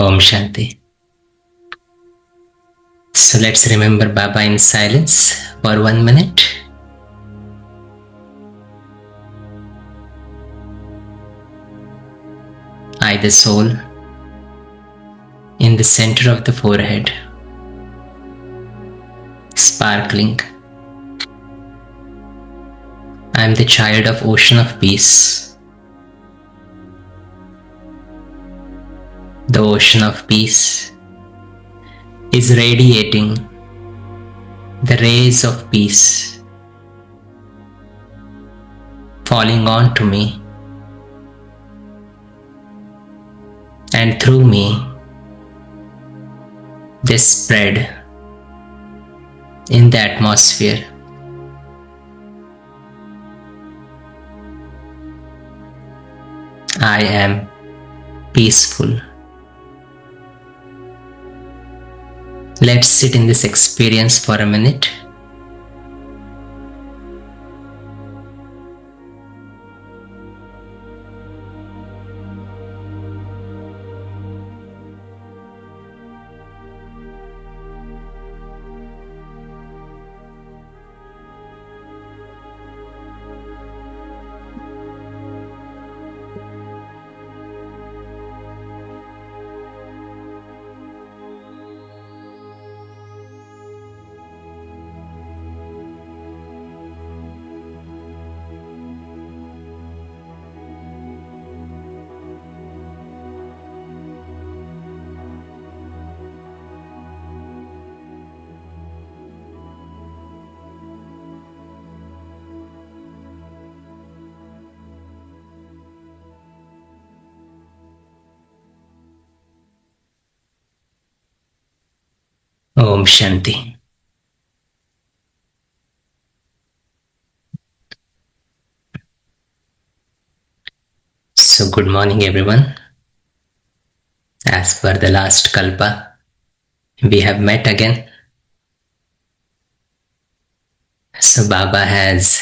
Om Shanti. So let's remember Baba in silence for 1 minute. I, the soul, in the center of the forehead, sparkling. I am the child of ocean of peace. The ocean of peace is radiating the rays of peace, falling on to me and through me. They spread in the atmosphere. I am peaceful. Let's sit in this experience for a minute. Om Shanti. So good morning everyone. As per the last kalpa, we have met again. So Baba has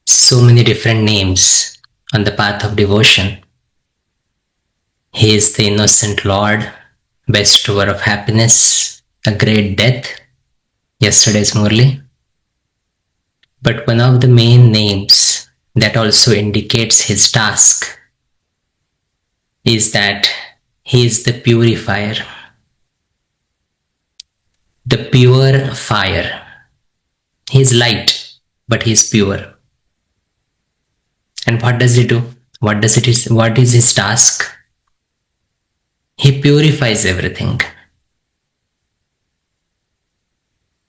so many different names on the path of devotion. He is the innocent Lord, bestower of happiness, a great death, yesterday's Murli. But one of the main names that also indicates his task is that he is the purifier, the pure fire. He is light, but he is pure. And what does he do? What is his task? He purifies everything.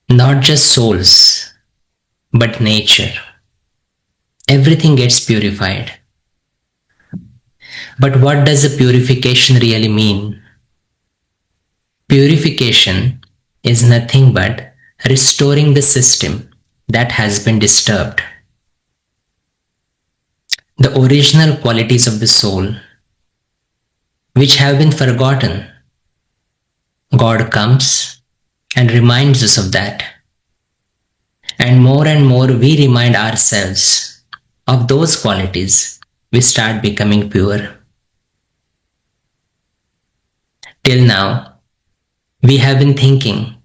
Not just souls, but nature. Everything gets purified. But what does a purification really mean? Purification is nothing but restoring the system that has been disturbed. The original qualities of the soul, which have been forgotten, God comes and reminds us of that. And more we remind ourselves of those qualities, we start becoming pure. Till now, we have been thinking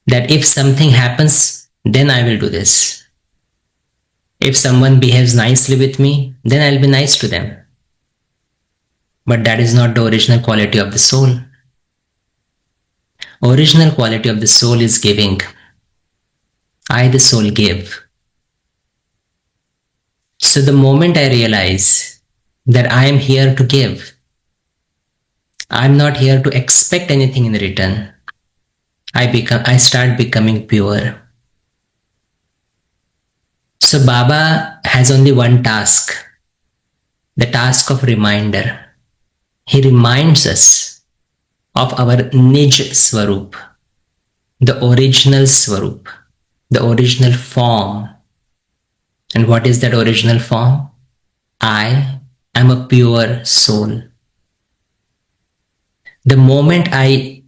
that if something happens, then I will do this. If someone behaves nicely with me, then I'll be nice to them. But that is not the original quality of the soul. Original quality of the soul is giving. I, the soul, give. So the moment I realize that I am here to give, I'm not here to expect anything in return, I start becoming pure. So Baba has only one task, the task of reminder. He reminds us of our Nij Swarup, the original Swarup, the original form. And what is that original form? I am a pure soul. The moment I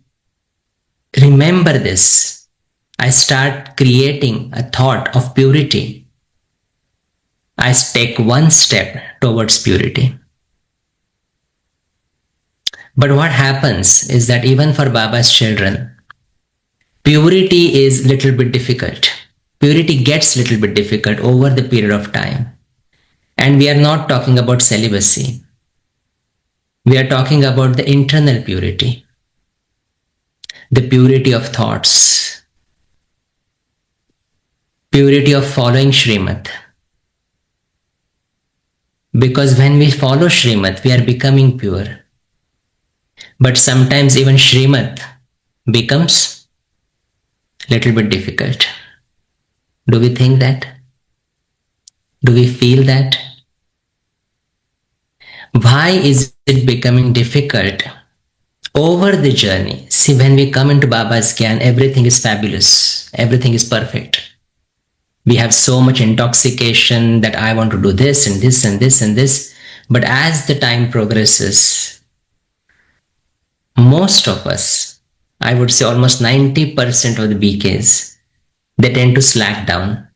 remember this, I start creating a thought of purity. I take one step towards purity. But what happens is that even for Baba's children, purity is little bit difficult. Purity gets little bit difficult over the period of time. And we are not talking about celibacy. We are talking about the internal purity, the purity of thoughts, purity of following Srimad. Because when we follow Srimad, we are becoming pure. But sometimes even Srimad becomes little bit difficult. Do we think that? Do we feel that? Why is it becoming difficult over the journey? See, when we come into Baba's Gyan, everything is fabulous. Everything is perfect. We have so much intoxication that I want to do this and this and this and this. But as the time progresses, most of us, I would say almost 90% of the BKs, they tend to slack down.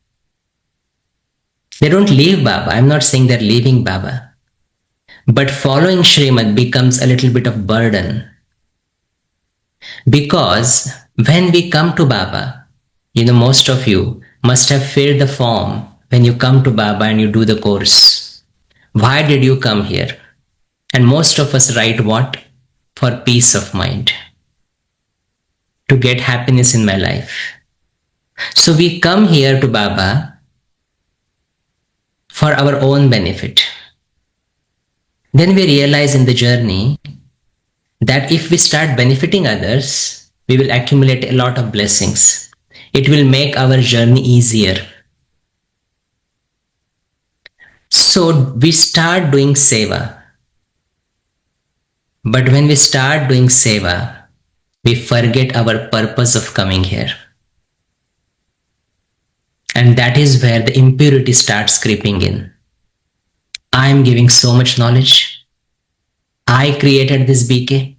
They don't leave Baba. I'm not saying they're leaving Baba. But following Srimad becomes a little bit of burden. Because when we come to Baba, most of you must have filled the form when you come to Baba and you do the course. Why did you come here? And most of us write what? For peace of mind. To get happiness in my life. So we come here to Baba for our own benefit. Then we realize in the journey that if we start benefiting others, we will accumulate a lot of blessings. It will make our journey easier. So we start doing seva. But when we start doing seva, we forget our purpose of coming here. And that is where the impurity starts creeping in. I am giving so much knowledge. I created this BK.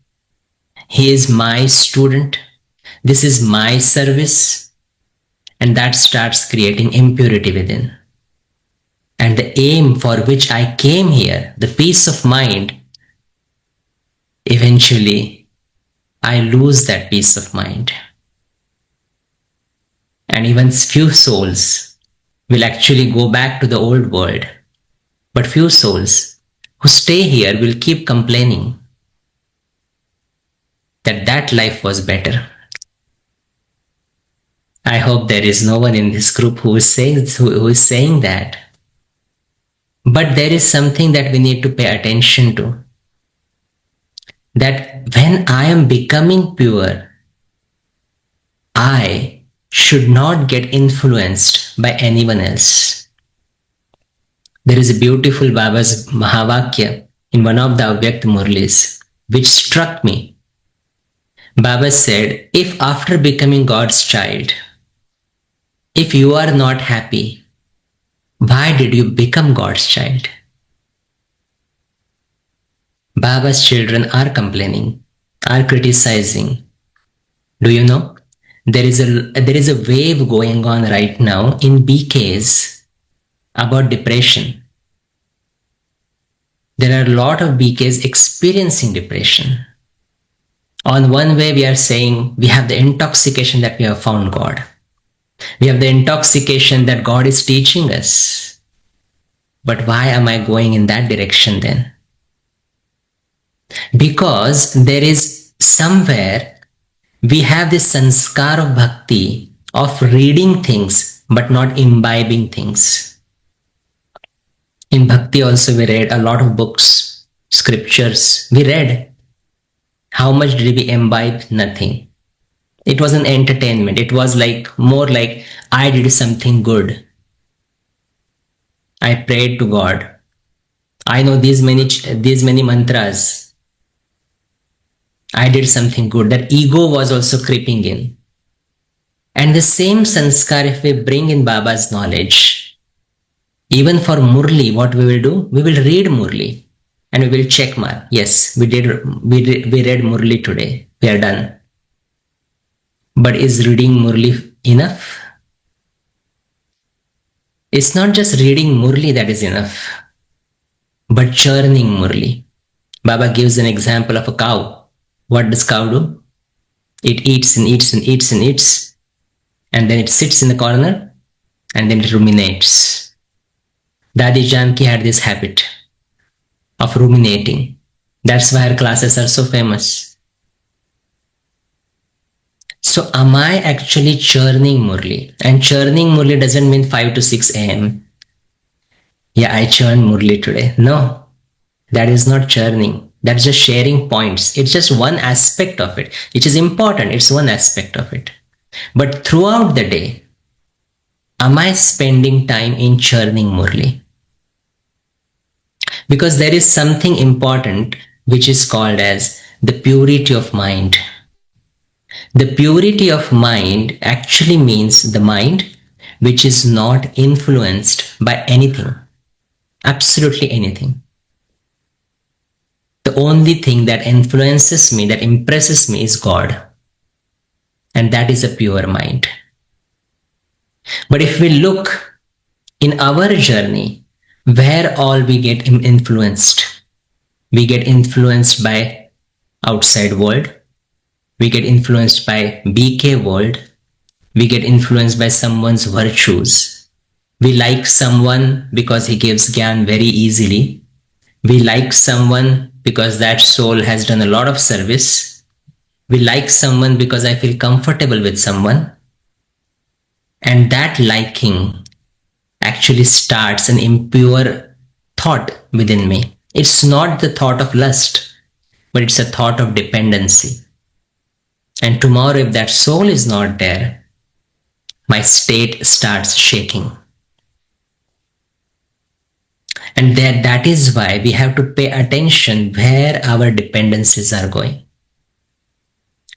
He is my student. This is my service. And that starts creating impurity within. And the aim for which I came here, the peace of mind, eventually I lose that peace of mind. And even few souls will actually go back to the old world. But few souls who stay here will keep complaining that life was better. I hope there is no one in this group who is saying that. But there is something that we need to pay attention to. That when I am becoming pure, I should not get influenced by anyone else. There is a beautiful Baba's Mahavakya in one of the Avyakt Murlis, which struck me. Baba said, if after becoming God's child, if you are not happy, why did you become God's child? Baba's children are complaining, are criticizing. Do you know? There is a wave going on right now in BKs about depression. There are a lot of BKs experiencing depression. On one way, we are saying we have the intoxication that we have found God. We have the intoxication that God is teaching us. But why am I going in that direction then? Because there is somewhere we have this sanskar of bhakti, of reading things but not imbibing things. In bhakti also we read a lot of books, scriptures. We read. How much did we imbibe? Nothing. It was an entertainment. It was more like I did something good. I prayed to God. I know these many mantras. I did something good. That ego was also creeping in. And the same sanskar, if we bring in Baba's knowledge, even for Murli, what we will do? We will read Murli and we will check mark. Yes, we read Murli today. We are done. But is reading Murli enough? It's not just reading Murli that is enough, but churning Murli. Baba gives an example of a cow. What does cow do? It eats and eats and eats and eats, and then it sits in the corner and then it ruminates. Dadi Janki had this habit of ruminating. That's why her classes are so famous. So am I actually churning Murli? And churning Murli doesn't mean 5 to 6 a.m. Yeah, I churned Murli today. No, that is not churning. That's just sharing points. It's just one aspect of it, which is important. It's one aspect of it. But throughout the day, am I spending time in churning Murli? Because there is something important which is called as the purity of mind. The purity of mind actually means the mind which is not influenced by anything, absolutely anything. The only thing that influences me, that impresses me, is God. And that is a pure mind. But if we look in our journey, where all we get influenced, we get influenced by outside world, we get influenced by BK world, we get influenced by someone's virtues. We like someone because he gives gyan very easily. We like someone because that soul has done a lot of service. We like someone because I feel comfortable with someone. And that liking actually starts an impure thought within me. It's not the thought of lust, but it's a thought of dependency. And tomorrow, if that soul is not there, my state starts shaking. And that is why we have to pay attention where our dependencies are going.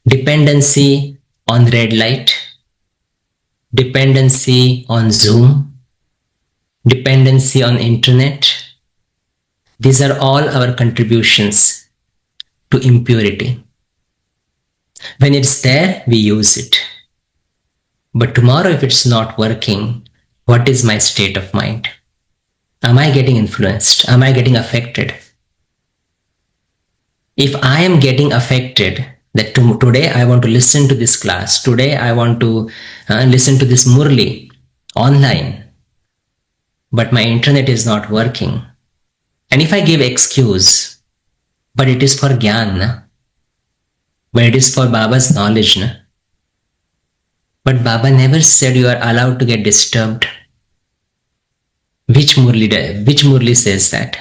Dependency on red light, dependency on Zoom, dependency on internet. These are all our contributions to impurity. When it's there, we use it. But tomorrow, if it's not working, what is my state of mind? Am I getting influenced? Am I getting affected? If I am getting affected, that today I want to listen to this class, today I want to listen to this Murli online, but my internet is not working. And if I give excuse, but it is for Gyan, but it is for Baba's knowledge. But Baba never said you are allowed to get disturbed. Which Murli says that?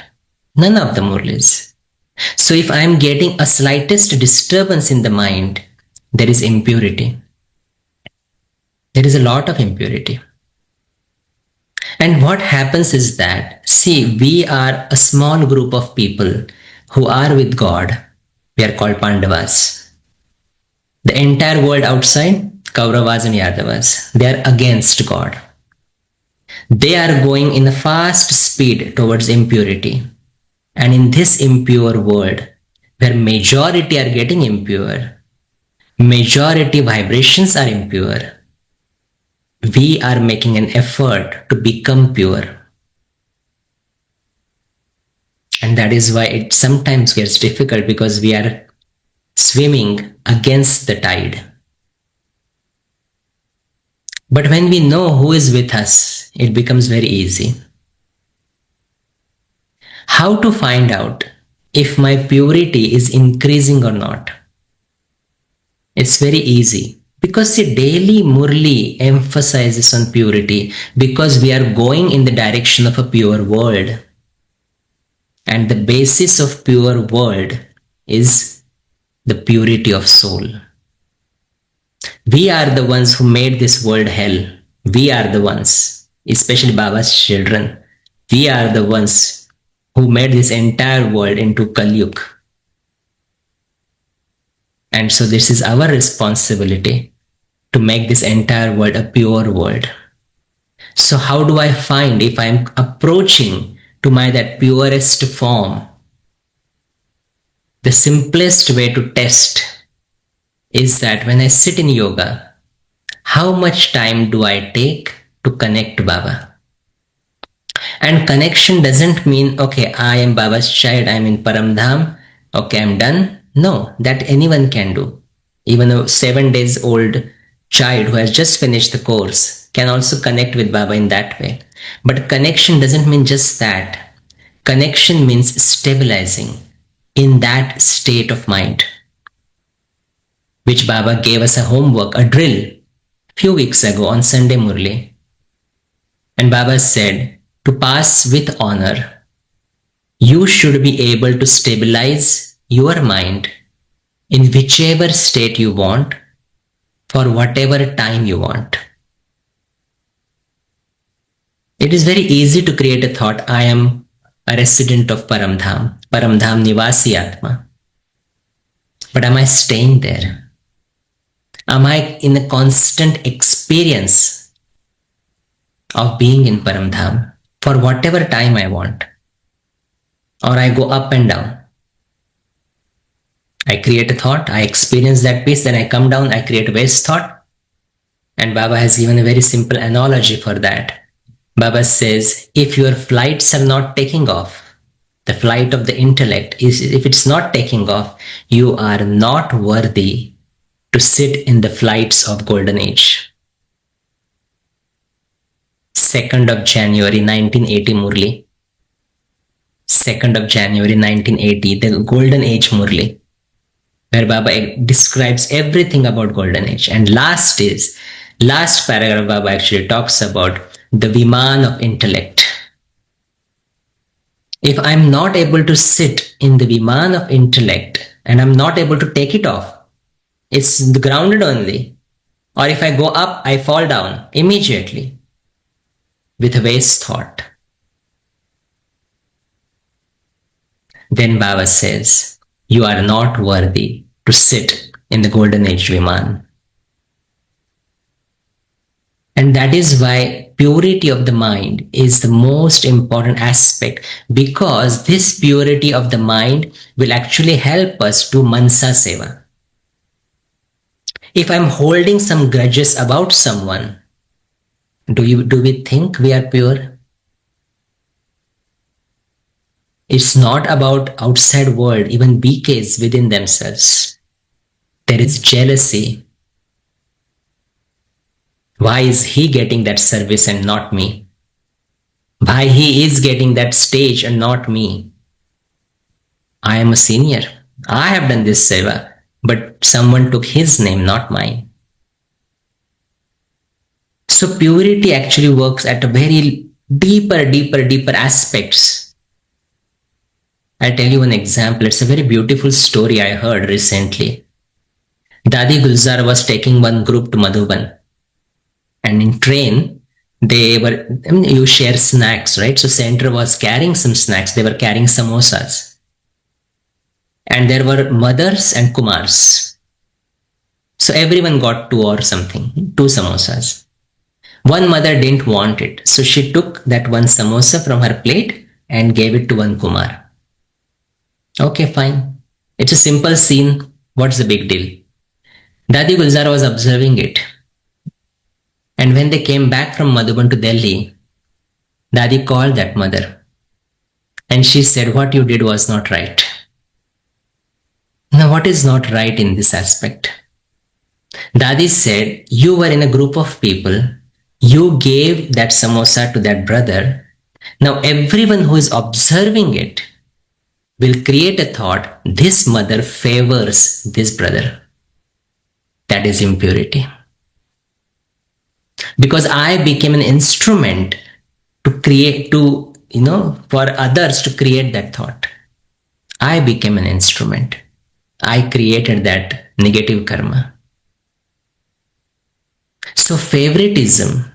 None of the Murlis. So if I am getting a slightest disturbance in the mind, there is impurity. There is a lot of impurity. And what happens is that, see, we are a small group of people who are with God. We are called Pandavas. The entire world outside, Kauravas and Yadavas, they are against God. They are going in a fast speed towards impurity. And in this impure world, where majority are getting impure, majority vibrations are impure, we are making an effort to become pure. And that is why it sometimes gets difficult, because we are swimming against the tide. But when we know who is with us, it becomes very easy. How to find out if my purity is increasing or not? It's very easy. Because see, daily Murli emphasizes on purity, because we are going in the direction of a pure world. And the basis of pure world is the purity of soul. We are the ones who made this world hell. We are the ones, especially Baba's children. We are the ones who made this entire world into Kalyug. And so this is our responsibility to make this entire world a pure world. So how do I find if I am approaching to my that purest form? The simplest way to test is that when I sit in yoga, how much time do I take to connect to Baba? And connection doesn't mean, okay, I am Baba's child, I am in Paramdham, Okay, I'm done. No, that anyone can do. Even a 7 days old child who has just finished the course can also connect with Baba in that way. But connection doesn't mean just that. Connection means stabilizing in that state of mind, which Baba gave us a homework, a drill, few weeks ago on Sunday Murli. And Baba said, to pass with honor, you should be able to stabilize your mind in whichever state you want for whatever time you want. It is very easy to create a thought, I am a resident of Paramdham Nivasi Atma. But am I staying there? Am I in a constant experience of being in Paramdham for whatever time I want? Or I go up and down? I create a thought, I experience that peace, then I come down, I create a waste thought. And Baba has given a very simple analogy for that. Baba says, if your flights are not taking off, the flight of the intellect is, if it's not taking off, you are not worthy to sit in the flights of Golden Age. 2nd of January 1980 Murli. 2nd of January 1980, the Golden Age Murli, where Baba describes everything about Golden Age. And last paragraph Baba actually talks about the Viman of intellect. If I'm not able to sit in the Viman of intellect and I'm not able to take it off, it's grounded only. Or if I go up, I fall down immediately with a waste thought. Then Baba says, you are not worthy to sit in the Golden Age Viman. And that is why purity of the mind is the most important aspect, because this purity of the mind will actually help us do Mansa Seva. If I'm holding some grudges about someone, do we think we are pure? It's not about outside world, even BKs within themselves. There is jealousy. Why is he getting that service and not me? Why he is getting that stage and not me? I am a senior. I have done this seva, but someone took his name, not mine. So purity actually works at a very deeper aspects. I'll tell you one example. It's a very beautiful story I heard recently. Dadi Gulzar was taking one group to Madhuban. And in train, you share snacks, right? So Center was carrying some snacks. They were carrying samosas. And there were mothers and kumars. So everyone got two samosas. One mother didn't want it. So she took that one samosa from her plate and gave it to one kumar. Okay, fine. It's a simple scene. What's the big deal? Dadi Gulzar was observing it. And when they came back from Madhuban to Delhi, Dadi called that mother. And she said, what you did was not right. Now, what is not right in this aspect? Dadi said, you were in a group of people. You gave that samosa to that brother. Now, everyone who is observing it will create a thought, this mother favors this brother. That is impurity. Because I became an instrument to create, for others to create that thought. I became an instrument. I created that negative karma. So favoritism,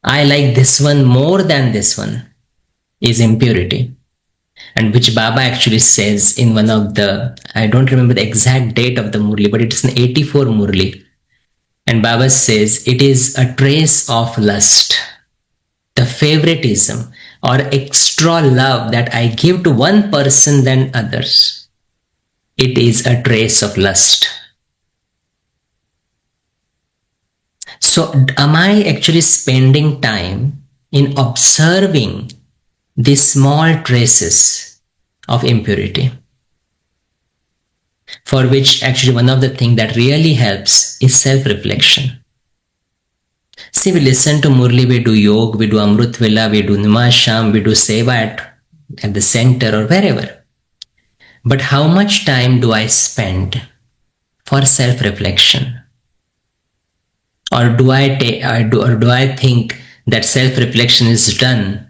I like this one more than this one, is impurity. And which Baba actually says in one of the, I don't remember the exact date of the Murli, but it's an 84 Murli. And Baba says it is a trace of lust. The favoritism or extra love that I give to one person than others, it is a trace of lust. So am I actually spending time in observing these small traces of impurity? for which actually one of the things that really helps is self-reflection. See, we listen to Murli, we do yoga, we do Amrut Vela, we do Nimasham, we do Seva at the center or wherever. But how much time do I spend for self-reflection? Or do I think that self-reflection is done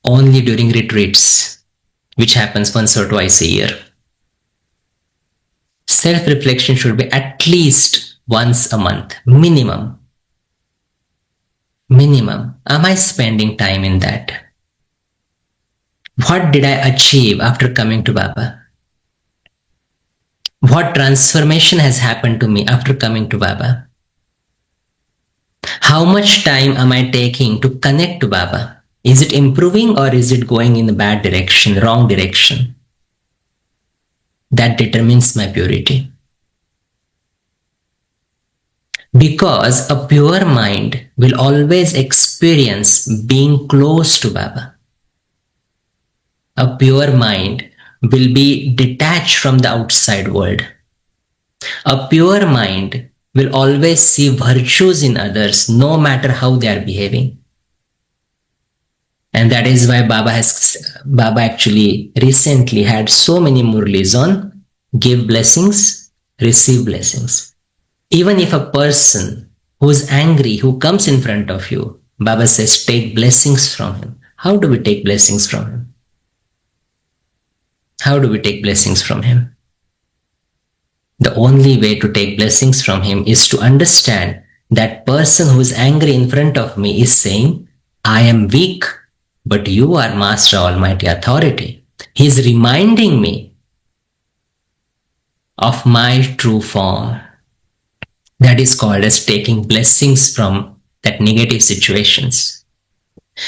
only during retreats, which happens once or twice a year? Self-reflection should be at least once a month, minimum. Am I spending time in that? What did I achieve after coming to Baba? What transformation has happened to me after coming to Baba? How much time am I taking to connect to Baba? Is it improving or is it going in the bad direction, wrong direction? That determines my purity. Because a pure mind will always experience being close to Baba. A pure mind will be detached from the outside world. A pure mind will always see virtues in others, no matter how they are behaving. And that is why Baba actually recently had so many murlis on give blessings, receive blessings. Even if a person who is angry, who comes in front of you, Baba says, take blessings from him. How do we take blessings from him? How do we take blessings from him? The only way to take blessings from him is to understand that person who is angry in front of me is saying, I am weak, but you are Master Almighty Authority. He is reminding me of my true form. That is called as taking blessings from that negative situations.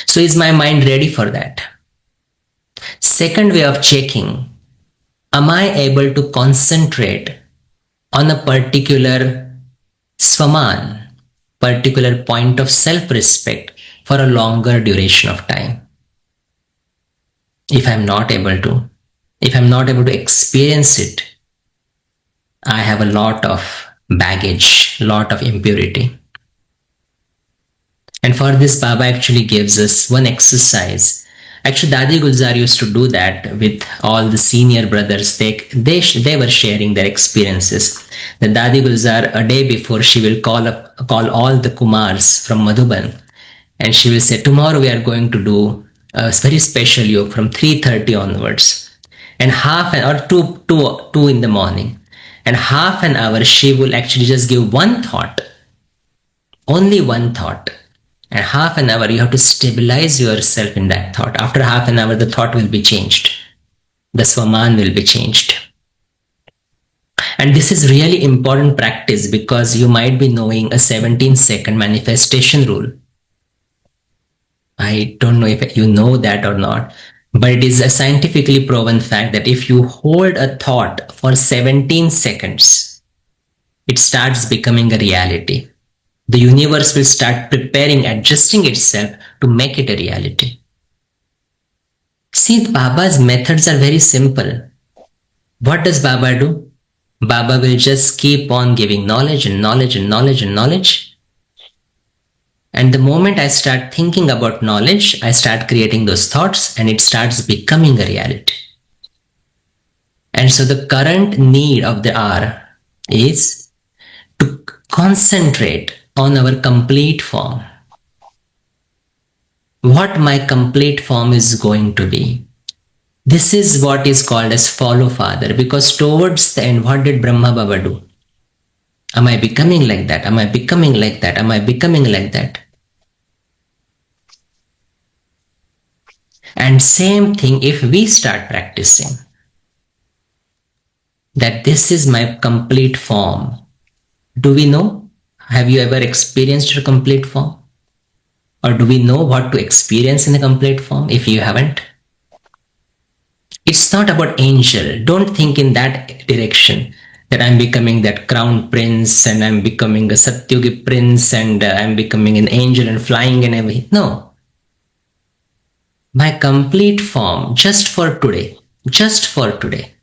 So is my mind ready for that? Second way of checking, am I able to concentrate on a particular swaman, particular point of self-respect for a longer duration of time? If I'm not able to experience it, I have a lot of baggage, lot of impurity. And for this, Baba actually gives us one exercise. Actually, Dadi Gulzar used to do that with all the senior brothers. They were sharing their experiences. The Dadi Gulzar, a day before, she will call all the Kumars from Madhuban, and she will say, tomorrow we are going to do a very special yoga from 3:30 onwards, and half an hour, two in the morning. And half an hour, she will actually just give one thought, only one thought. And half an hour, you have to stabilize yourself in that thought. After half an hour, the thought will be changed. The swaman will be changed. And this is really important practice because you might be knowing a 17-second manifestation rule. I don't know if you know that or not. But it is a scientifically proven fact that if you hold a thought for 17 seconds, it starts becoming a reality. The universe will start preparing, adjusting itself to make it a reality. See, Baba's methods are very simple. What does Baba do? Baba will just keep on giving knowledge and knowledge and knowledge and knowledge. And the moment I start thinking about knowledge, I start creating those thoughts and it starts becoming a reality. And so the current need of the hour is to concentrate on our complete form. What my complete form is going to be. This is what is called as follow father, because towards the end, what did Brahma Baba do? Am I becoming like that? Am I becoming like that? Am I becoming like that? And same thing if we start practicing. That this is my complete form. Do we know? Have you ever experienced your complete form? Or do we know what to experience in the complete form if you haven't? It's not about angel. Don't think in that direction. That I'm becoming that crown prince and I'm becoming a Satyugi prince and I'm becoming an angel and flying and everything. No. My complete form, just for today. Just for today.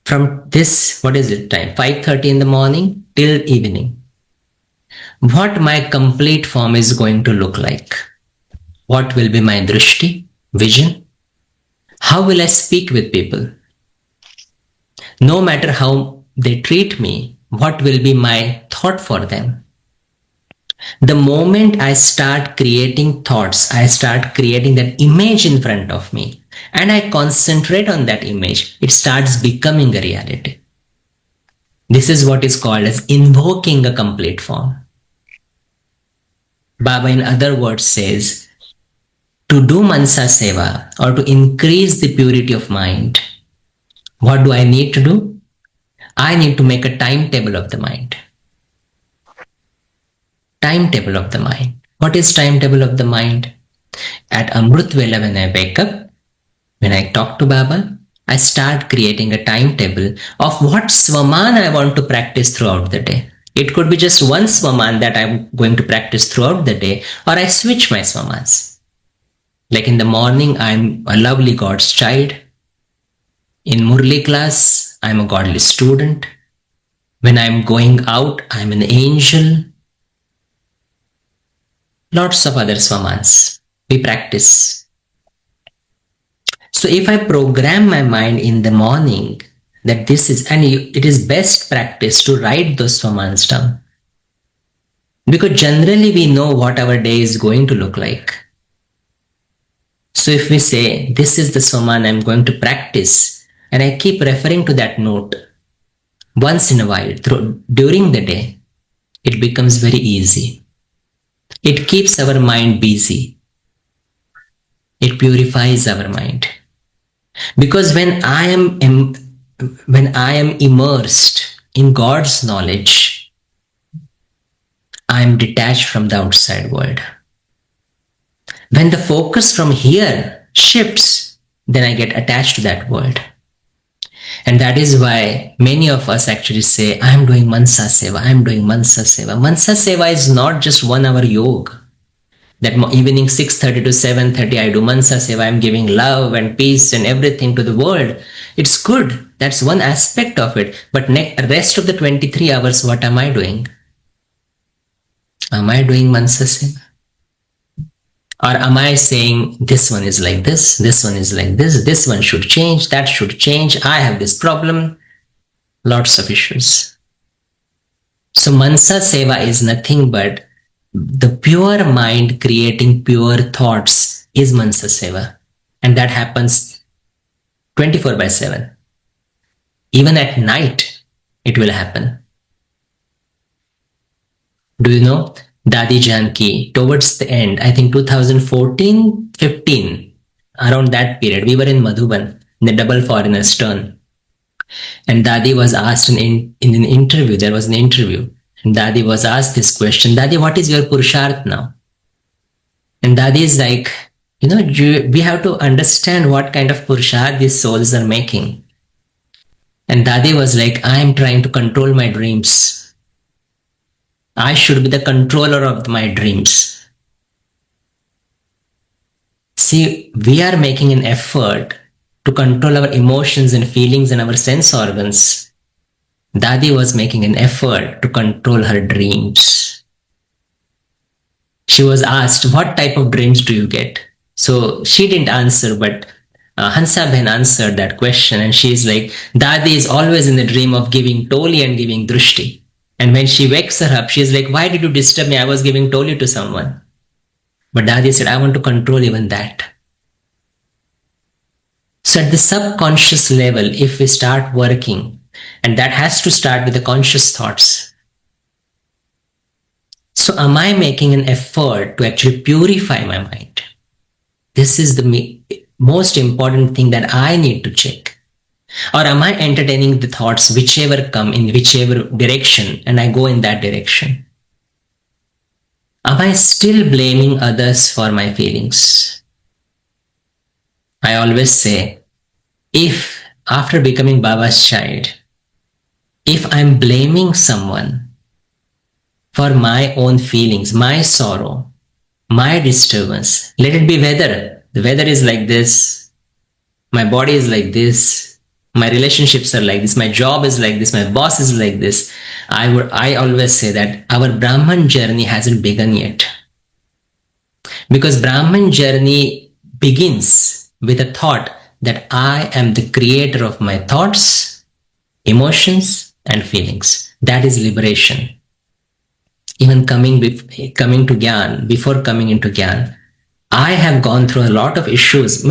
from this, what is it time? 5:30 in the morning till evening. What my complete form is going to look like? What will be my drishti, vision? How will I speak with people? No matter how they treat me, what will be my thought for them? The moment I start creating thoughts, I start creating that image in front of me, and I concentrate on that image, it starts becoming a reality. This is what is called as invoking a complete form. Baba, in other words, says, to do Mansa Seva or to increase the purity of mind, what do I need to do? I need to make a timetable of the mind. Timetable of the mind. What is timetable of the mind? At Amrut Vela, when I wake up, when I talk to Baba, I start creating a timetable of what Swaman I want to practice throughout the day. It could be just one Swaman that I'm going to practice throughout the day, or I switch my Swamans. Like in the morning, I'm a lovely God's child. In Murli class, I'm a godly student. When I'm going out, I'm an angel. Lots of other Swamans we practice. So if I program my mind in the morning that this is, and it is best practice to write those Swamans down. Because generally we know what our day is going to look like. So if we say, this is the Swaman I'm going to practice, and I keep referring to that note once in a while during the day, it becomes very easy. It keeps our mind busy. It purifies our mind. Because when I am immersed in God's knowledge, I am detached from the outside world. When the focus from here shifts, then I get attached to that world. And that is why many of us actually say, I am doing Mansa Seva, I am doing Mansa Seva. Mansa Seva is not just 1 hour yoga. That evening 6:30 to 7:30 I do Mansa Seva, I am giving love and peace and everything to the world. It's good. That's one aspect of it. But rest of the 23 hours, what am I doing? Am I doing Mansa Seva? Or am I saying, this one is like this one is like this one should change, that should change, I have this problem, lots of issues. So Mansa Seva is nothing but the pure mind creating pure thoughts is Mansa Seva. And that happens 24/7. Even at night, it will happen. Do you know? Dadi Janki, towards the end, I think 2014-15, around that period, we were in Madhuban, in the double foreigners turn. And Dadi was asked in an interview, there was an interview, and Dadi was asked this question, Dadi, what is your Purusharth now? And Dadi is like, we have to understand what kind of Purusharth these souls are making. And Dadi was like, I am trying to control my dreams. I should be the controller of my dreams. See, we are making an effort to control our emotions and feelings and our sense organs. Dadi was making an effort to control her dreams. She was asked, what type of dreams do you get? So she didn't answer, but Hansa Ben answered that question, and she's like, Dadi is always in the dream of giving Toli and giving Drushti. And when she wakes her up, she's like, why did you disturb me? I was giving Toli to someone. But Dadi said, I want to control even that. So at the subconscious level, if we start working, and that has to start with the conscious thoughts. So am I making an effort to actually purify my mind? This is the most important thing that I need to check. Or am I entertaining the thoughts whichever come in whichever direction and I go in that direction? Am I still blaming others for my feelings? I always say, if after becoming Baba's child, if I'm blaming someone for my own feelings, my sorrow, my disturbance, let it be weather. The weather is like this. My body is like this. My relationships are like this. My job is like this. My boss is like this. I always say that our Brahman journey hasn't begun yet. Because Brahman journey begins with a thought that I am the creator of my thoughts, emotions, and feelings. That is liberation. Even coming to Gyan, before coming into Gyan, I have gone through a lot of issues,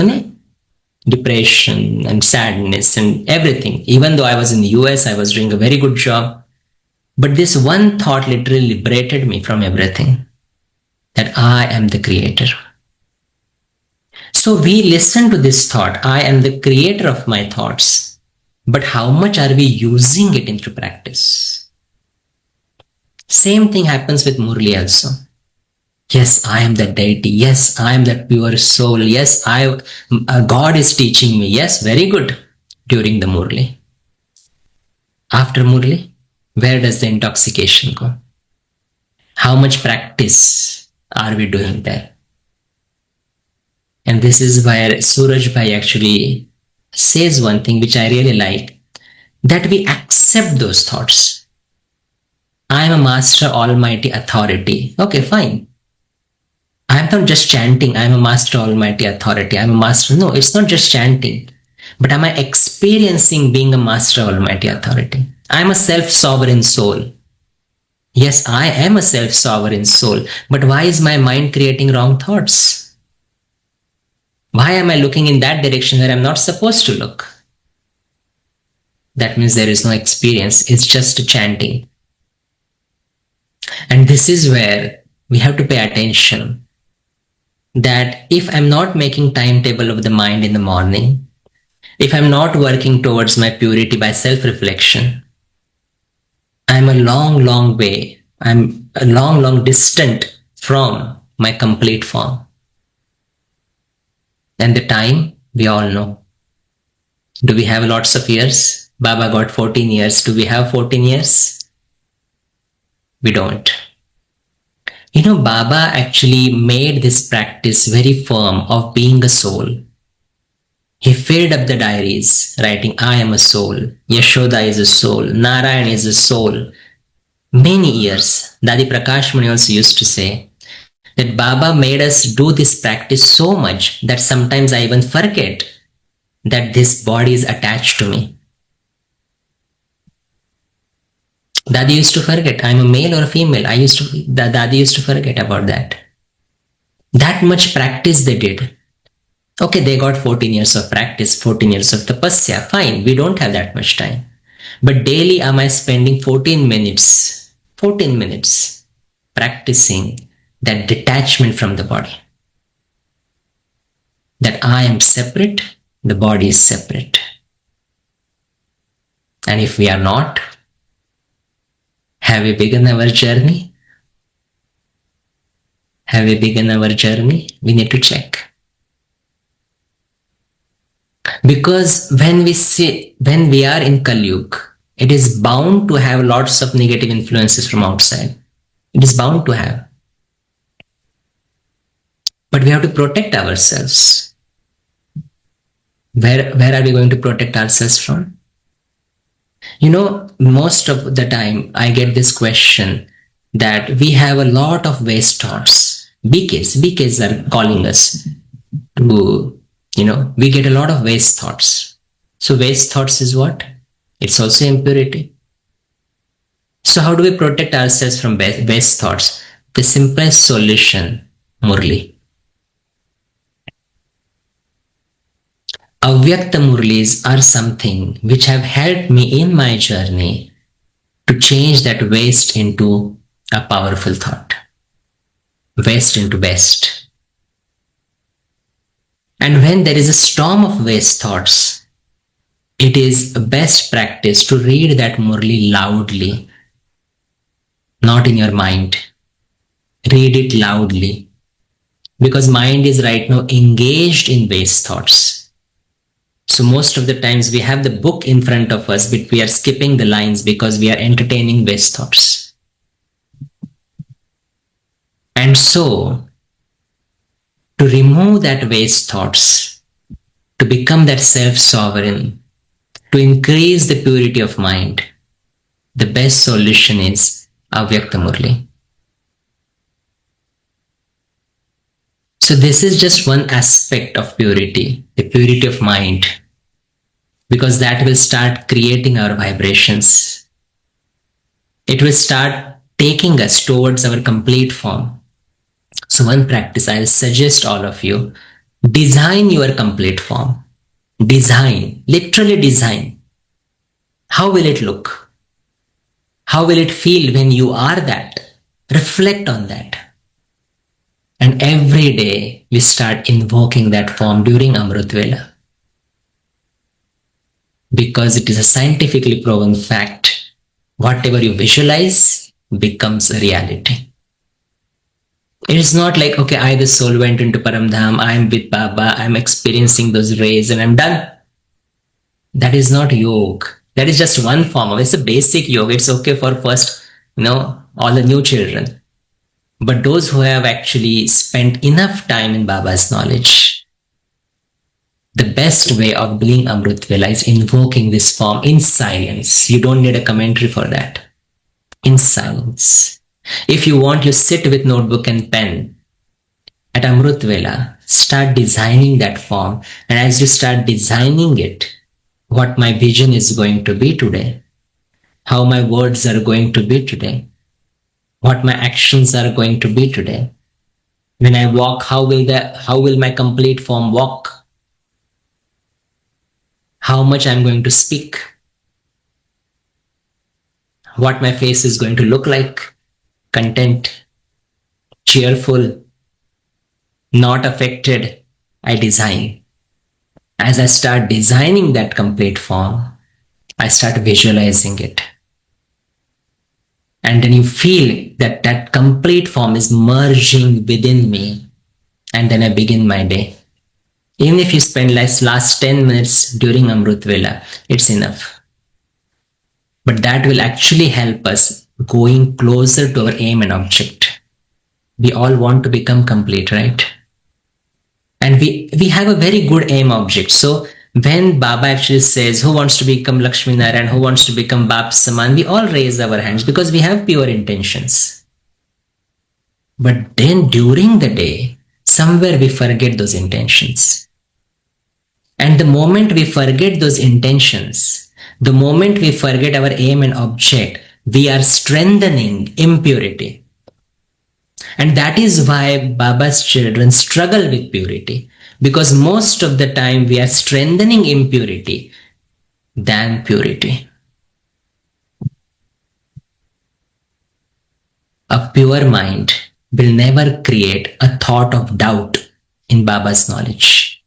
depression and sadness and everything. Even though I was in the US, I was doing a very good job. But this one thought literally liberated me from everything, that I am the creator. So we listen to this thought, I am the creator of my thoughts. But how much are we using it into practice? Same thing happens with Murli also. Yes, I am that deity. Yes, I am that pure soul. Yes, God is teaching me. Yes, very good during the Murli. After Murli, where does the intoxication go? How much practice are we doing there? And this is where Suraj Bhai actually says one thing which I really like, that we accept those thoughts. I am a master almighty authority. Okay, fine. I am not just chanting, I am a master almighty authority. I am a master. No, it's not just chanting. But am I experiencing being a master almighty authority? I am a self-sovereign soul. Yes, I am a self-sovereign soul. But why is my mind creating wrong thoughts? Why am I looking in that direction where I'm not supposed to look? That means there is no experience. It's just chanting. And this is where we have to pay attention, that if I'm not making timetable of the mind in the morning, if I'm not working towards my purity by self-reflection, I'm a long way. I'm a long distant from my complete form. And the time, we all know. Do we have lots of years? Baba got 14 years. Do we have 14 years? We don't. Baba actually made this practice very firm of being a soul. He filled up the diaries, writing, I am a soul, Yashoda is a soul, Narayan is a soul. Many years. Dadi Prakash Muni also used to say that Baba made us do this practice so much that sometimes I even forget that this body is attached to me. Dadi used to forget, I'm a male or a female. Dadi used to forget about that. That much practice they did. Okay, they got 14 years of practice, 14 years of tapasya. Fine, we don't have that much time. But daily am I spending 14 minutes practicing that detachment from the body. That I am separate, the body is separate. And if we are not, have we begun our journey? Have we begun our journey? We need to check. Because when we are in Kali Yuga, it is bound to have lots of negative influences from outside. It is bound to have. But we have to protect ourselves. Where are we going to protect ourselves from? Most of the time I get this question that we have a lot of waste thoughts. BKs are calling us to, we get a lot of waste thoughts. So waste thoughts is what? It's also impurity. So how do we protect ourselves from waste thoughts? The simplest solution, Murli. Avyakt Murlis are something which have helped me in my journey to change that waste into a powerful thought. Waste into best. And when there is a storm of waste thoughts, it is a best practice to read that Murli loudly, not in your mind. Read it loudly. Because mind is right now engaged in waste thoughts. So most of the times we have the book in front of us, but we are skipping the lines because we are entertaining waste thoughts. And so, to remove that waste thoughts, to become that self-sovereign, To increase the purity of mind, the best solution is Avyakt Murli. So this is just one aspect of purity, the purity of mind, because that will start creating our vibrations. It will start taking us towards our complete form. So one practice I'll suggest all of you, design your complete form. Design, literally design. How will it look? How will it feel when you are that? Reflect on that. And every day we start invoking that form during Amrit Vela. Because it is a scientifically proven fact, whatever you visualize becomes a reality. It is not like, okay, I the soul went into Paramdham, I am with Baba, I am experiencing those rays and I'm done. That is not yoga. That is just one form of it. It's a basic yoga. It's okay for first, all the new children. But those who have actually spent enough time in Baba's knowledge, the best way of doing Amrit Vela is invoking this form in silence. You don't need a commentary for that. In silence. If you want, you sit with notebook and pen. At Amrit Vela, start designing that form. And as you start designing it, what my vision is going to be today, how my words are going to be today, what my actions are going to be today. When I walk, how will my complete form walk? How much I'm going to speak? What my face is going to look like? Content, cheerful, not affected. I design. As I start designing that complete form, I start visualizing it. And then you feel that that complete form is merging within me. And then I begin my day. Even if you spend last 10 minutes during Amrit Vela, it's enough. But that will actually help us going closer to our aim and object. We all want to become complete, right? And we have a very good aim object. So when Baba actually says, who wants to become Lakshmi Narayan, who wants to become Bap Saman, we all raise our hands because we have pure intentions. But then during the day, somewhere we forget those intentions. And the moment we forget those intentions, the moment we forget our aim and object, we are strengthening impurity. And that is why Baba's children struggle with purity. Because most of the time we are strengthening impurity than purity. A pure mind will never create a thought of doubt in Baba's knowledge.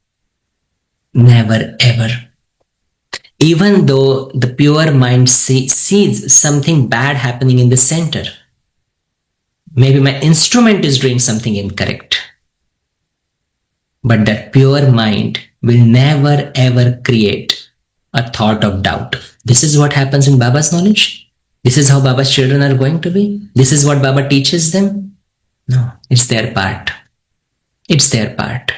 Never ever. Even though the pure mind sees something bad happening in the center. Maybe my instrument is doing something incorrect. But that pure mind will never ever create a thought of doubt. This is what happens in Baba's knowledge. This is how Baba's children are going to be. This is what Baba teaches them. No, it's their part. It's their part.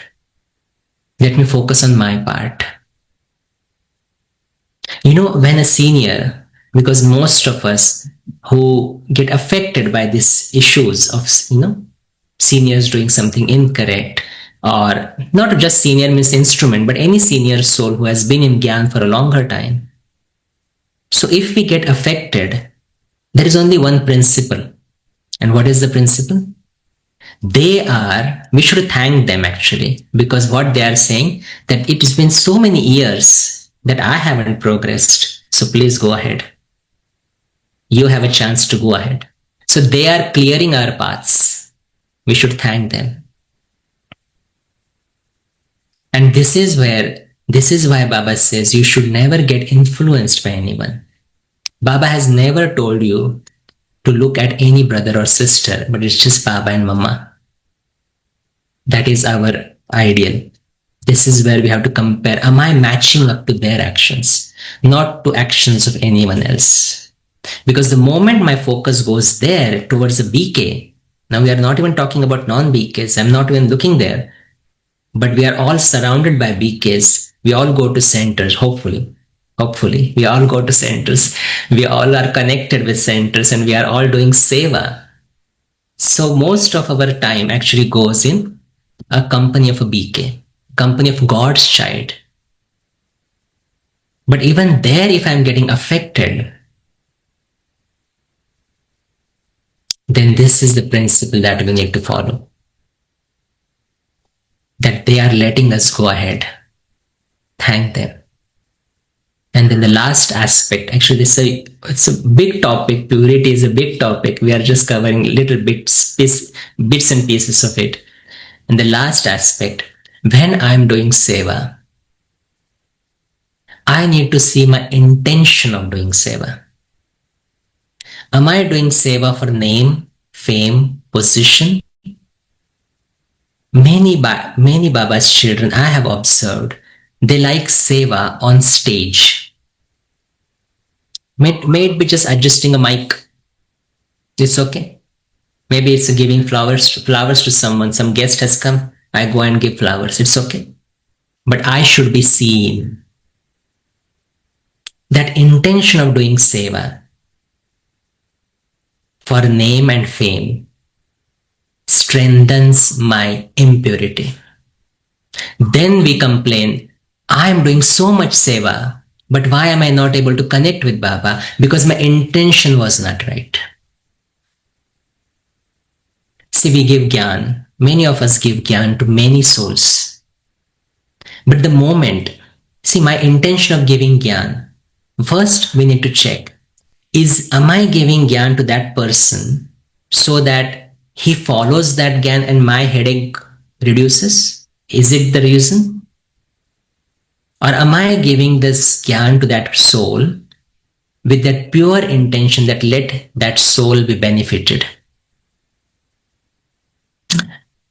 Let me focus on my part. When a senior, because most of us who get affected by these issues of, seniors doing something incorrect, or not just senior means instrument, but any senior soul who has been in Gyan for a longer time. So if we get affected, there is only one principle. And what is the principle? We should thank them actually, because what they are saying, that it has been so many years that I haven't progressed. So please go ahead. You have a chance to go ahead. So they are clearing our paths. We should thank them. And this is why Baba says you should never get influenced by anyone. Baba has never told you to look at any brother or sister, but it's just Baba and Mama. That is our ideal. This is where we have to compare. Am I matching up to their actions, not to actions of anyone else? Because the moment my focus goes there towards a BK, now we are not even talking about non-BKs. I'm not even looking there. But we are all surrounded by BKs. We all go to centers, hopefully. Hopefully, we all go to centers. We all are connected with centers and we are all doing seva. So most of our time actually goes in a company of a BK, company of God's child. But even there, if I'm getting affected, then this is the principle that we need to follow. That they are letting us go ahead. Thank them. And then the last aspect, actually, it's a big topic. Purity is a big topic. We are just covering little bits and pieces of it. And the last aspect, when I'm doing seva, I need to see my intention of doing seva. Am I doing seva for name, fame, position? Many Baba's children I have observed, they like seva on stage. May it be just adjusting a mic. It's okay. Maybe it's giving flowers to someone. Some guest has come. I go and give flowers. It's okay. But I should be seen. That intention of doing seva for name and fame strengthens my impurity. Then we complain, I am doing so much seva, but why am I not able to connect with Baba? Because my intention was not right. See, we give gyan. Many of us give gyan to many souls. But the moment, see, my intention of giving gyan, first we need to check, am I giving gyan to that person so that he follows that gyan and my headache reduces? Is it the reason? Or am I giving this gyan to that soul with that pure intention that let that soul be benefited?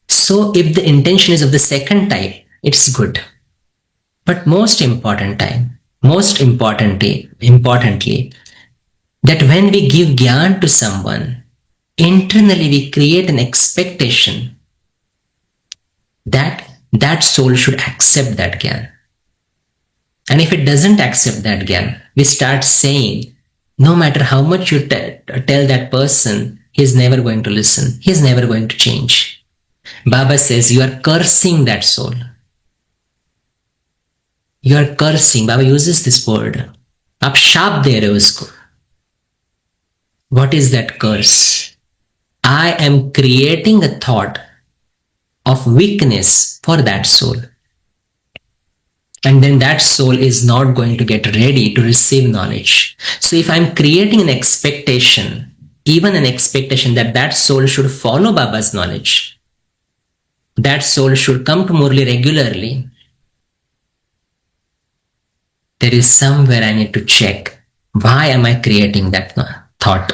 So if the intention is of the second type, it's good. But most importantly, that when we give gyan to someone, internally we create an expectation that that soul should accept that gyan. And if it doesn't accept that gyan, we start saying, no matter how much you tell that person, he's never going to listen. He's never going to change. Baba says, you are cursing that soul. You are cursing. Baba uses this word. Aap shaap de rahe ho usko. What is that curse? I am creating a thought of weakness for that soul. And then that soul is not going to get ready to receive knowledge. So if I'm creating an expectation, even an expectation that that soul should follow Baba's knowledge, that soul should come to Murli regularly, there is somewhere I need to check, why am I creating that thought?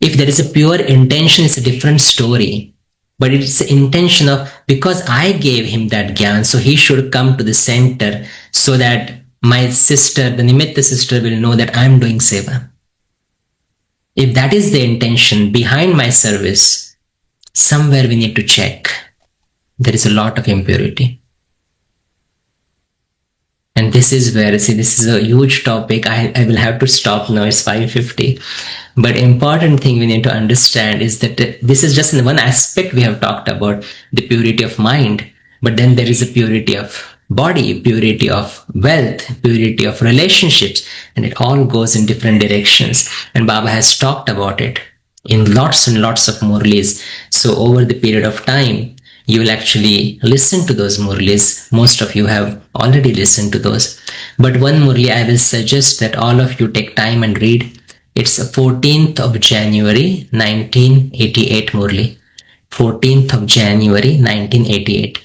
If there is a pure intention, it's a different story. But it's the intention of, because I gave him that gyan, so he should come to the center so that my sister, the Nimitta sister, will know that I'm doing seva. If that is the intention behind my service, somewhere we need to check. There is a lot of impurity. And this is where, see, this is a huge topic. I will have to stop now. It's 5:50. But important thing we need to understand is that this is just one aspect we have talked about, the purity of mind. But then there is a purity of body, purity of wealth, purity of relationships, and it all goes in different directions. And Baba has talked about it in lots and lots of Murlis. So over the period of time, you will actually listen to those Murlis. Most of you have already listened to those. But one Murli I will suggest that all of you take time and read. It's 14th of January, 1988 Murli. 14th of January, 1988.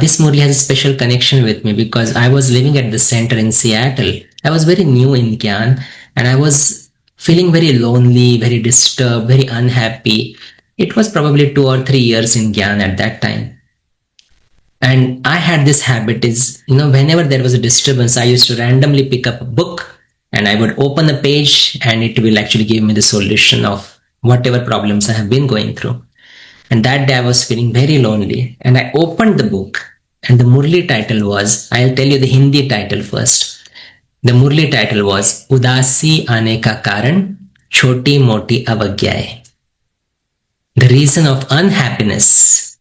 This Murli has a special connection with me because I was living at the center in Seattle. I was very new in Gyan and I was feeling very lonely, very disturbed, very unhappy. It was probably 2 or 3 years in Gyan at that time. And I had this habit is, whenever there was a disturbance, I used to randomly pick up a book and I would open a page and it will actually give me the solution of whatever problems I have been going through. And that day I was feeling very lonely and I opened the book and the Murli title was, I'll tell you the Hindi title first. The Murli title was Udasi Aane Ka Karan Choti Moti Avagyaye. The reason of unhappiness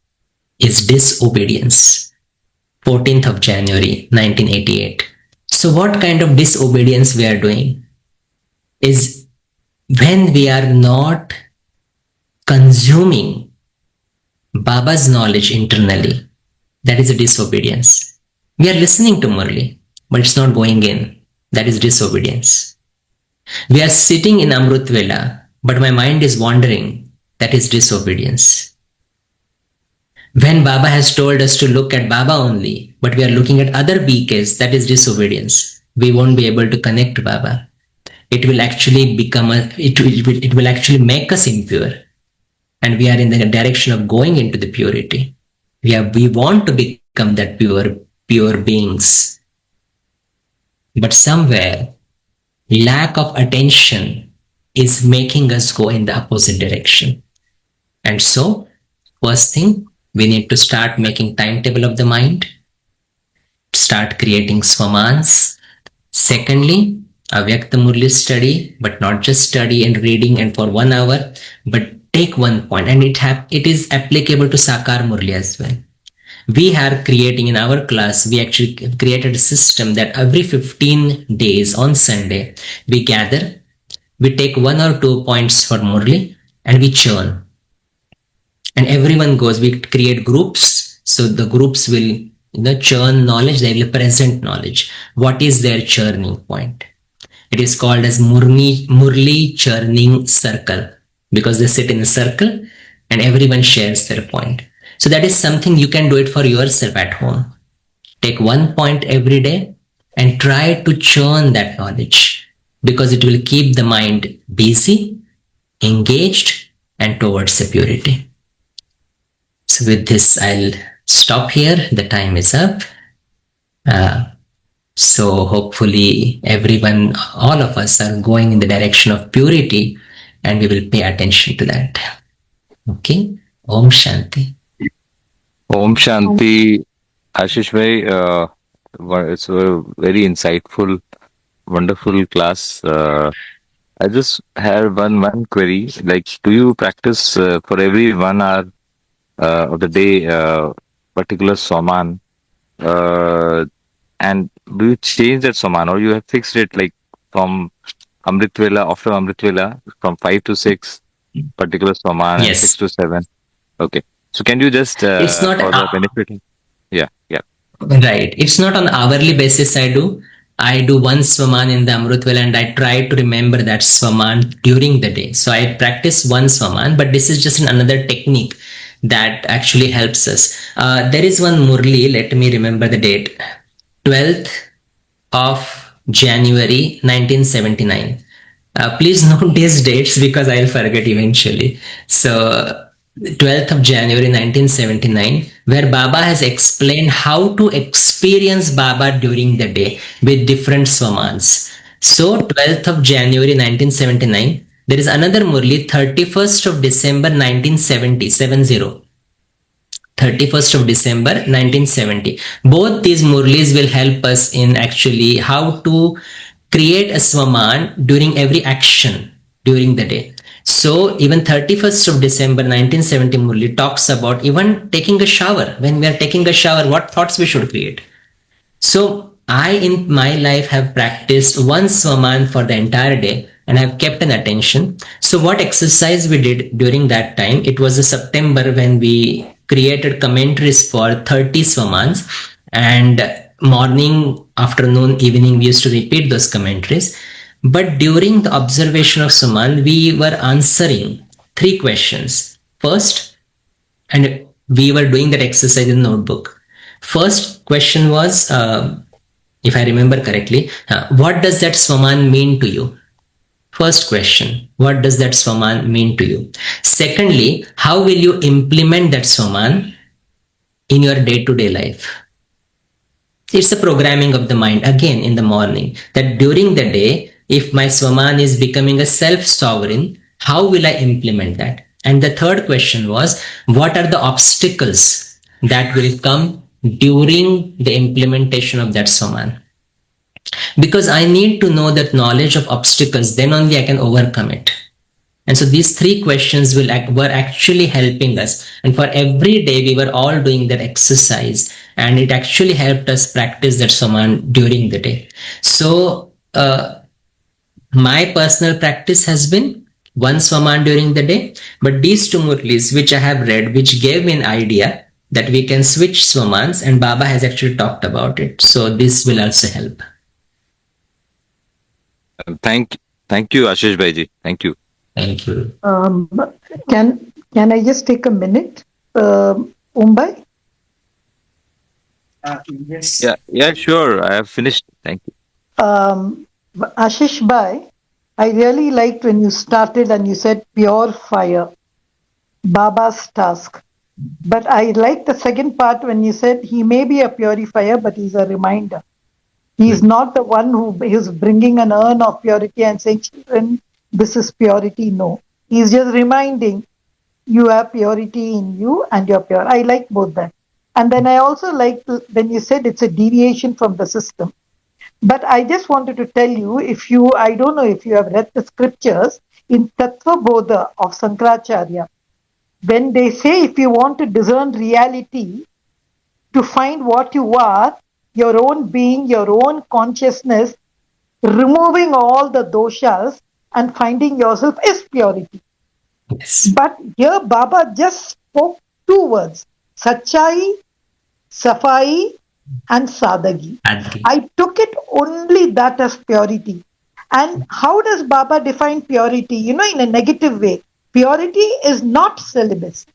is disobedience. 14th of January 1988. So what kind of disobedience we are doing is when we are not consuming Baba's knowledge internally. That is a disobedience. We are listening to Murli, but it's not going in. That is disobedience. We are sitting in Amrut Vela, but my mind is wandering. That is disobedience. When Baba has told us to look at Baba only, but we are looking at other BKs, that is disobedience. We won't be able to connect to Baba. It will actually it will actually make us impure. And we are in the direction of going into the purity. We want to become that pure beings. But somewhere, lack of attention is making us go in the opposite direction. And so, first thing, we need to start making timetable of the mind, start creating swamans. Secondly, Avyakt Murli study, but not just study and reading and for 1 hour, but take one point, and it is applicable to Sakar Murli as well. We are creating in our class, we actually created a system that every 15 days on Sunday, we gather, we take 1 or 2 points for Murli and we churn. And everyone goes, we create groups. So the groups will churn knowledge, they will present knowledge. What is their churning point? It is called as Murli churning circle, because they sit in a circle and everyone shares their point. So that is something you can do it for yourself at home. Take 1 point every day and try to churn that knowledge, because it will keep the mind busy, engaged, and towards the purity. So with this, I'll stop here. The time is up. So hopefully everyone, all of us are going in the direction of purity, and we will pay attention to that. Okay. Om Shanti. Om Shanti, Ashish Bhai. It's a very insightful, wonderful class. I just have one query. Like, do you practice for every 1 hour of the day particular Soman? And do you change that Soman, or you have fixed it like from Amrit Vela, after Amrit Vela, from 5 to 6, particular Soman, and 6 Yes. to 7? Okay. So can you just, It's not for the benefit? Yeah, yeah. right. It's not on hourly basis. I do one swaman in the Amrutvel, and I try to remember that swaman during the day. So I practice one swaman, but this is just another technique that actually helps us. There is one Murli. Let me remember the date. 12th of January 1979. Please note these dates because I'll forget eventually. So 12th of January 1979, where Baba has explained how to experience Baba during the day with different swamans. So 12th of January 1979, there is another Murli, 31st of December 1970, 31st of December 1970. Both these Murlis will help us in actually how to create a swaman during every action during the day. So even 31st of December 1970 Murli talks about even taking a shower. When we are taking a shower, what thoughts we should create. So I in my life have practiced one swaman for the entire day, and I've kept an attention. So what exercise we did during that time, it was a September when we created commentaries for 30 swamans, and morning, afternoon, evening, we used to repeat those commentaries. But during the observation of Suman, we were answering 3 questions. First, and we were doing that exercise in the notebook. First question was, if I remember correctly, what does that Swaman mean to you? First question, what does that Swaman mean to you? Secondly, how will you implement that Swaman in your day-to-day life? It's the programming of the mind again in the morning, that during the day, if my Swaman is becoming a self-sovereign, how will I implement that? And the third question was, what are the obstacles that will come during the implementation of that Swaman? Because I need to know that knowledge of obstacles, then only I can overcome it. And so these three questions were actually helping us. And for every day, we were all doing that exercise, and it actually helped us practice that saman during the day. So my personal practice has been one swaman during the day, but these two murlis which I have read, which gave me an idea that we can switch swamans, and Baba has actually talked about it. So this will also help. Thank thank you, Ashish Bhaiji. Thank you. Thank you. Can I just take a minute, Mumbai? Yes. Yeah, sure. I have finished. Thank you. Ashish Bhai, I really liked when you started and you said pure fire, Baba's task. But I like the second part when you said he may be a purifier, but he's a reminder. He's not the one who is bringing an urn of purity and saying, children, this is purity. No. He's just reminding you have purity in you and you're pure. I like both that. And then I also like when you said it's a deviation from the system. But I just wanted to tell you, I don't know if you have read the scriptures in Tattva Bodha of Sankaracharya, when they say if you want to discern reality, to find what you are, your own being, your own consciousness, removing all the doshas and finding yourself is purity. Yes. But here Baba just spoke two words, Sachai, Safai, and Sadagi. Adri. I took it only that as purity. And how does Baba define purity? In a negative way. Purity is not celibacy.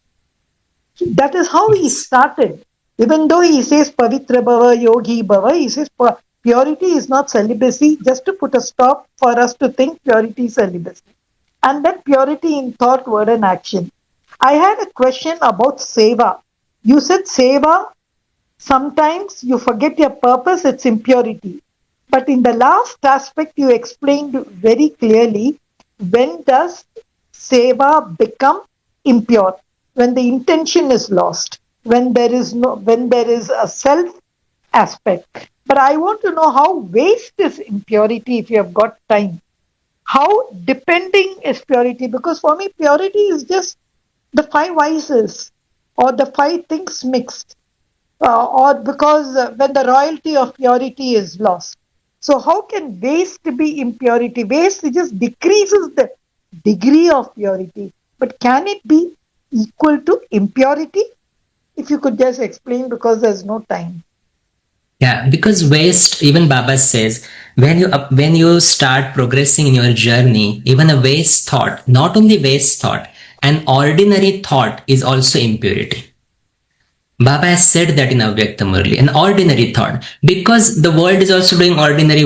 That is how he Yes. started. Even though he says Pavitra Bhava, Yogi Bhava, he says purity is not celibacy, just to put a stop for us to think purity is celibacy. And then purity in thought, word, and action. I had a question about seva. You said seva, sometimes you forget your purpose, it's impurity. But in the last aspect, you explained very clearly when does seva become impure? When the intention is lost, when there is a self aspect. But I want to know how waste is impurity if you have got time. How depending is purity? Because for me, purity is just the five vices or the five things mixed, or because when the royalty of purity is lost. So, how can waste be impurity? Waste just decreases the degree of purity, but can it be equal to impurity? If you could just explain, because there's no time. Yeah, because waste, even Baba says, when you start progressing in your journey, even a waste thought, not only waste thought, an ordinary thought is also impurity. Baba has said that in Avyakt Murli, an ordinary thought, because the world is also doing ordinary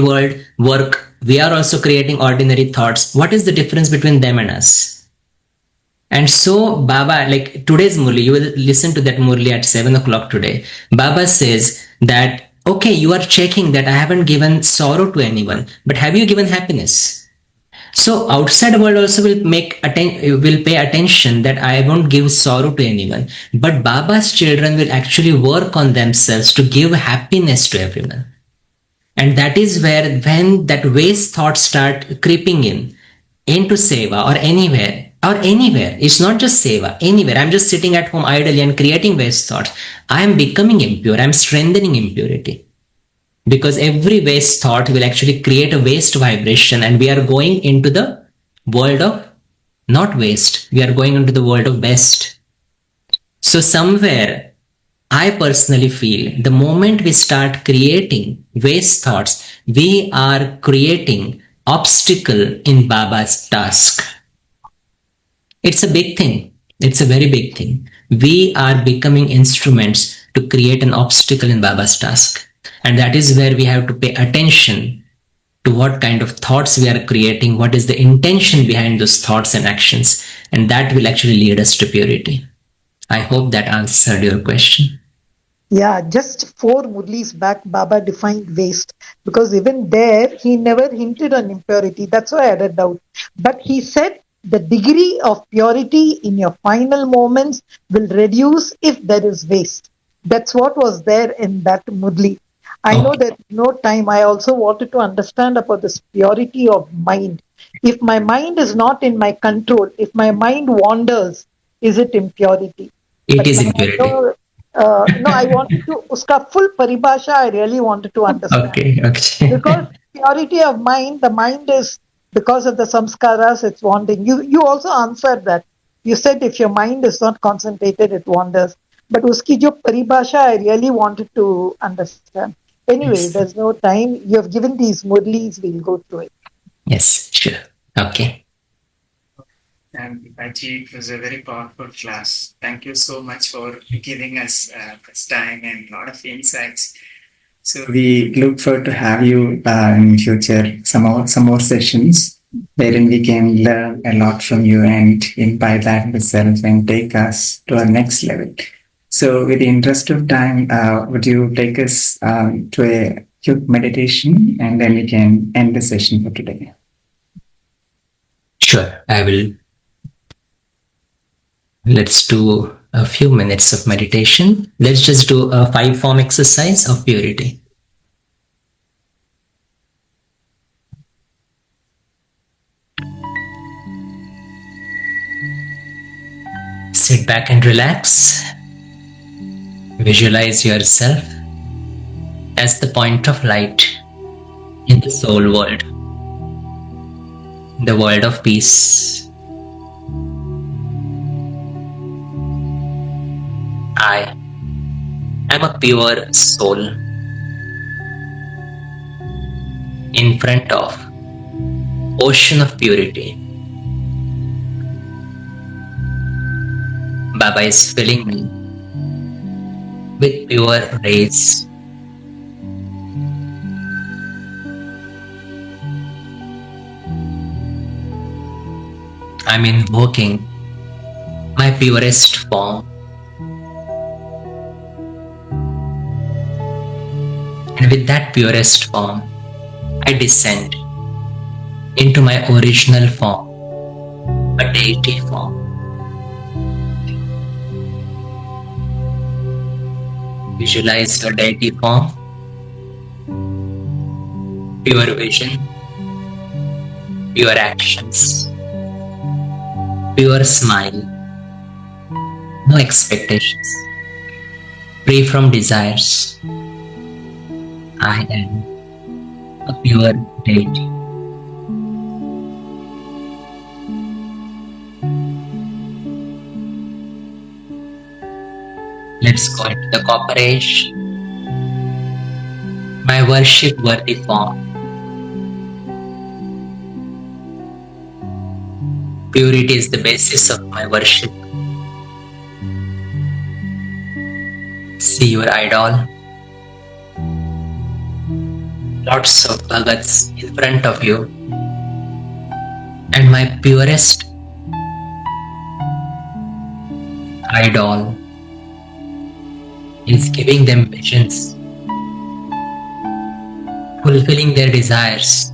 work. We are also creating ordinary thoughts. What is the difference between them and us? And so Baba, like today's Murli, you will listen to that Murli at 7 o'clock today. Baba says that, okay, you are checking that I haven't given sorrow to anyone, but have you given happiness? So outside world also will pay attention that I won't give sorrow to anyone. But Baba's children will actually work on themselves to give happiness to everyone. And that is where, when that waste thoughts start creeping into seva or anywhere, it's not just seva, anywhere. I'm just sitting at home idly and creating waste thoughts. I am becoming impure. I'm strengthening impurity. Because every waste thought will actually create a waste vibration, and we are going into the world of not waste, we are going into the world of best. So somewhere I personally feel the moment we start creating waste thoughts, we are creating obstacle in Baba's task. It's a big thing. It's a very big thing. We are becoming instruments to create an obstacle in Baba's task. And that is where we have to pay attention to what kind of thoughts we are creating, what is the intention behind those thoughts and actions. And that will actually lead us to purity. I hope that answered your question. Yeah, just four Murlis back, Baba defined waste, because even there he never hinted on impurity. That's why I had a doubt. But he said the degree of purity in your final moments will reduce if there is waste. That's what was there in that Murli. I know Okay. that no time. I also wanted to understand about this purity of mind. If my mind is not in my control, if my mind wanders, is it impurity? It But is now I impurity. know. No, I wanted to. Uska full paribhasha. I really wanted to understand. Okay, okay. Because purity of mind, the mind is because of the samskaras, it's wandering. You also answered that. You said if your mind is not concentrated, it wanders. But uski jo paribhasha, I really wanted to understand. Anyway, Yes. there's no time. You have given these murlis, we'll go through it. Yes, sure. Okay. And Aji, it was a very powerful class. Thank you so much for giving us this time and a lot of insights. So we look forward to have you in future some more sessions wherein we can learn a lot from you and imbibe that itself and take us to our next level. So, with the interest of time, would you take us to a quick meditation and then we can end the session for today? Sure. I will. Let's do a few minutes of meditation. Let's just do a 5 form exercise of purity. Sit back and relax. Visualize yourself as the point of light in the soul world, the world of peace. I am a pure soul in front of ocean of purity. Baba is filling me with pure rays. I'm invoking my purest form, and with that purest form, I descend into my original form, a deity form. Visualize your deity form, pure vision, pure actions, pure smile, no expectations, free from desires. I am a pure deity. Let's go into the cooperation. My worship worthy form. Purity is the basis of my worship. See your idol. Lots of bhagats in front of you. And my purest idol is giving them visions, fulfilling their desires.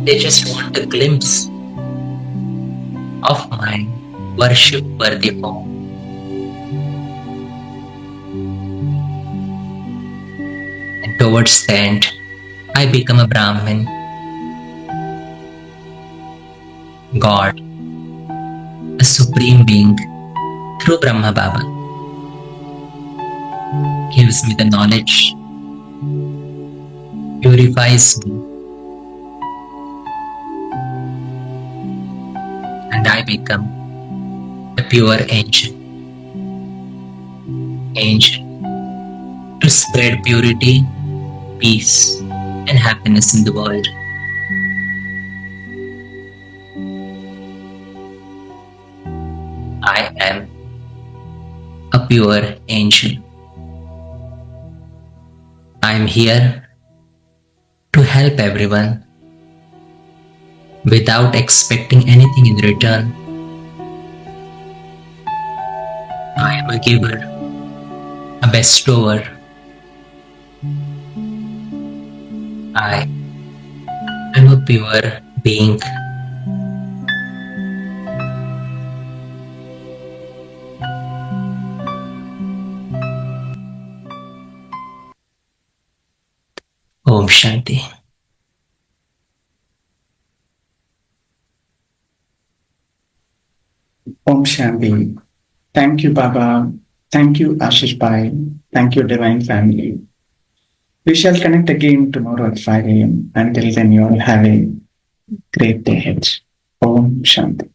They just want a glimpse of my worship worthy form. And towards the end, I become a Brahmin, God, a supreme being through Brahma Baba, gives me the knowledge, purifies me, and I become a pure angel. Angel to spread purity, peace, and happiness in the world. I am a pure angel. I am here to help everyone without expecting anything in return. I am a giver, a bestower. I am a pure being. Shanti. Om Shanti. Thank you, Baba. Thank you, Ashish Bhai. Thank you, Divine Family. We shall connect again tomorrow at 5 a.m. Until then, you all have a great day ahead. Om Shanti.